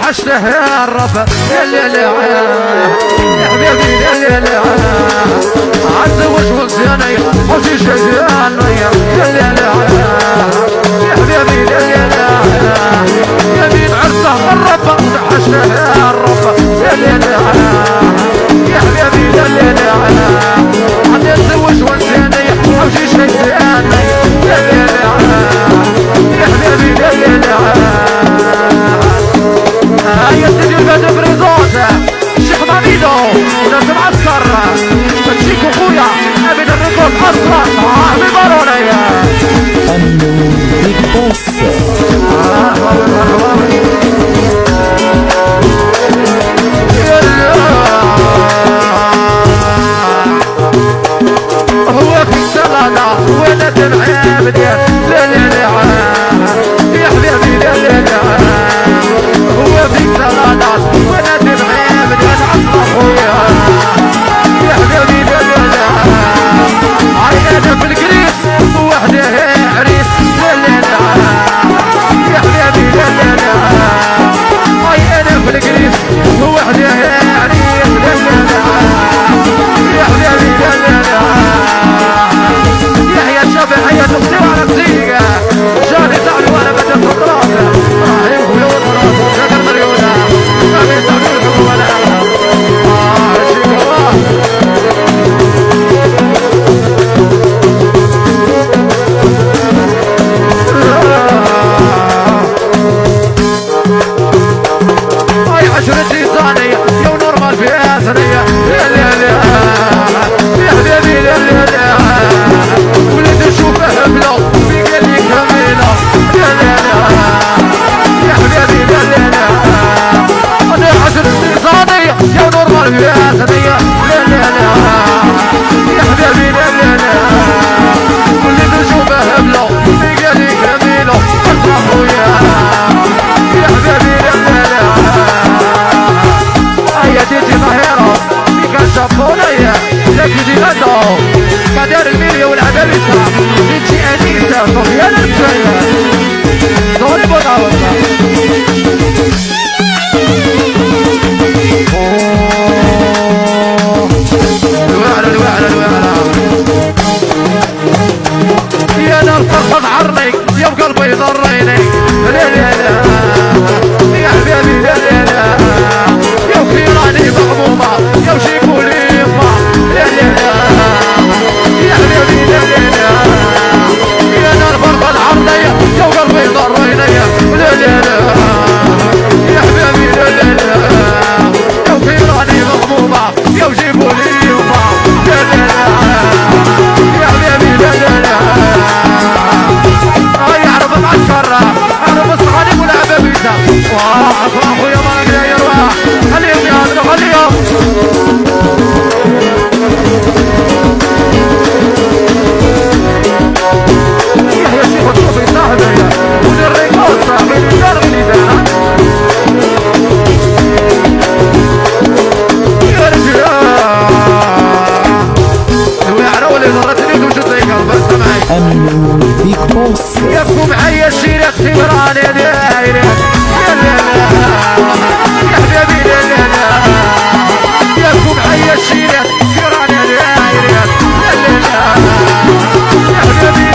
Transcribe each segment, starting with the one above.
وحشته يا الرب اللي يا حبيبي اللي عالزوج وزياني وفي شجاني اللي يا حبيبي اللي يمين عرسه الرب وحشته يا الرب اللي يا حبيبي اللي عالزوج وزياني وفي شجاني اللي يا حبيبي اللي هيا سيدي البدر بريزوت الشيخ ماميدو وناس معسكر بتشيكو خويا ابن الركوب اصلا ببارونيا أمينو بيج بوس. هو في السلطة وانا تنعم ديال يا حبيبي هو في السلطة وانا تنعم ديال عصر خويا يا حبيبي عيانا في القريب وحده عريس يا حبيبي عيانا في القريب وحده عريس يا حبيبي يحيى الشاب هيا تقسيم على الزيقة جاني تعلو وانا بدأ الصدرات راهي خلود راسه شكر مريونة راهي تعلو الحكومة هاي عشرتي ثانية يو نورمال في ثانية يا حبيبي ولد نشوفه بلا قال لي كميلة يا حبيبي انا عشرتي ثانية يو نورمال في ثانية يا حبيبي ولد نشوفه بلا قال لي كميلة اخويا يا حبيبي هيا تيجي ظهيرة فيك الشابونية لكن دي غدو كدار الميريا والعبابسة تيجي أنيسة صفيان البسية دوري بطاوطة الوعلة يا نار فرحة عرني يا بقلبي يضريني يا حبيبي يا وكيراني مغمومة يا وشيكو ليفا يا حبيبي يا نار فرحة عرني يا بقلبي يضريني يا حبيبي يا وكيراني مغمومة يا وشيكو ليفا يا حبيبي يعرف معسكر عرف الصغاري والعبابيسة وعصر اخويا ما نقدر يروح خليهم يهزروا خليهم يحيى الشيخ الصوفي صاحبي مدير ريكوز صاحبي الدار غليبان يا رجال الوعرة واللي ضرتني وجود زي قلبك سمعي أمينو بيج بوس. يبكوا معي الشيرة سمران يا دايرة يا حبيبي يبكوا معي الشيرة سمران يا دايرة يا حبيبي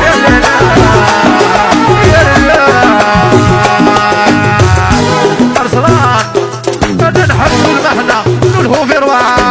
أرسلان بدنا نحب المحنة نلهو في رواح